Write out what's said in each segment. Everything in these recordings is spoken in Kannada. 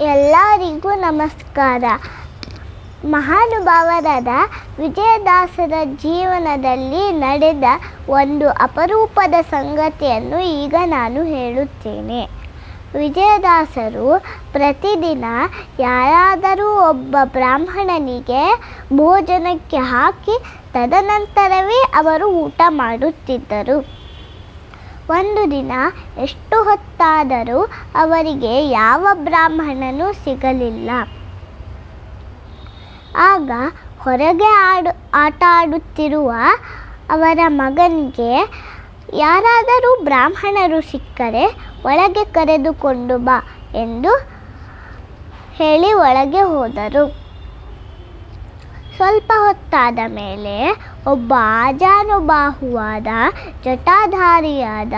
ಎಲ್ಲರಿಗೂ ನಮಸ್ಕಾರ. ಮಹಾನುಭಾವರಾದ ವಿಜಯದಾಸರ ಜೀವನದಲ್ಲಿ ನಡೆದ ಒಂದು ಅಪರೂಪದ ಸಂಗತಿಯನ್ನು ಈಗ ನಾನು ಹೇಳುತ್ತೇನೆ. ವಿಜಯದಾಸರು ಪ್ರತಿದಿನ ಯಾರಾದರೂ ಒಬ್ಬ ಬ್ರಾಹ್ಮಣನಿಗೆ ಭೋಜನಕ್ಕೆ ಹಾಕಿ ತದನಂತರವೇ ಅವರು ಊಟ ಮಾಡುತ್ತಿದ್ದರು. ಒಂದು ದಿನ ಎಷ್ಟು ಹೊತ್ತಾದರೂ ಅವರಿಗೆ ಯಾವ ಬ್ರಾಹ್ಮಣನೂ ಸಿಗಲಿಲ್ಲ. ಆಗ ಹೊರಗೆ ಆಟ ಆಡುತ್ತಿರುವ ಅವರ ಮಗನಿಗೆ ಯಾರಾದರೂ ಬ್ರಾಹ್ಮಣರು ಸಿಕ್ಕರೆ ಒಳಗೆ ಕರೆದುಕೊಂಡು ಬಾ ಎಂದು ಹೇಳಿ ಒಳಗೆ ಹೋದರು. ಸ್ವಲ್ಪ ಹೊತ್ತಾದ ಮೇಲೆ ಒಬ್ಬ ಆಜಾನುಬಾಹುವಾದ ಜಟಾಧಾರಿಯಾದ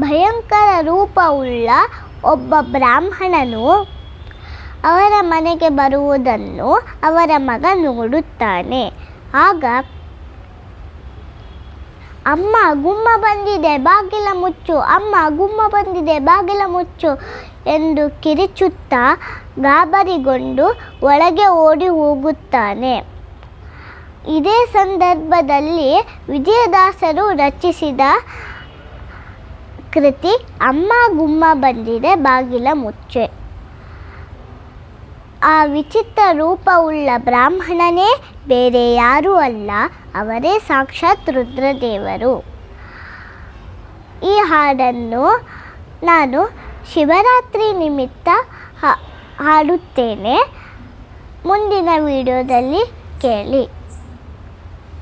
ಭಯಂಕರ ರೂಪವುಳ್ಳ ಒಬ್ಬ ಬ್ರಾಹ್ಮಣನು ಅವರ ಮನೆಗೆ ಬರುವುದನ್ನು ಅವರ ಮಗ ನೋಡುತ್ತಾನೆ. ಆಗ ಅಮ್ಮ ಗುಮ್ಮ ಬಂದಿದೆ, ಬಾಗಿಲ ಮುಚ್ಚು, ಅಮ್ಮ ಗುಮ್ಮ ಬಂದಿದೆ, ಬಾಗಿಲ ಮುಚ್ಚು ಎಂದು ಕಿರಿಚುತ್ತಾ ಗಾಬರಿಗೊಂಡು ಒಳಗೆ ಓಡಿ ಹೋಗುತ್ತಾನೆ. ಇದೇ ಸಂದರ್ಭದಲ್ಲಿ ವಿಜಯದಾಸರು ರಚಿಸಿದ ಕೃತಿ ಅಮ್ಮ ಗುಮ್ಮ ಬಂದಿದೆ ಬಾಗಿಲ ಮುಚ್ಚೆ. ಆ ವಿಚಿತ್ರ ರೂಪವುಳ್ಳ ಬ್ರಾಹ್ಮಣನೇ ಬೇರೆ ಯಾರೂ ಅಲ್ಲ, ಅವರೇ ಸಾಕ್ಷಾತ್ ರುದ್ರದೇವರು. ಈ ಹಾಡನ್ನು ನಾನು ಶಿವರಾತ್ರಿ ನಿಮಿತ್ತ ಹಾಡುತ್ತೇನೆ. ಮುಂದಿನ ವಿಡಿಯೋದಲ್ಲಿ ಕೇಳಿ.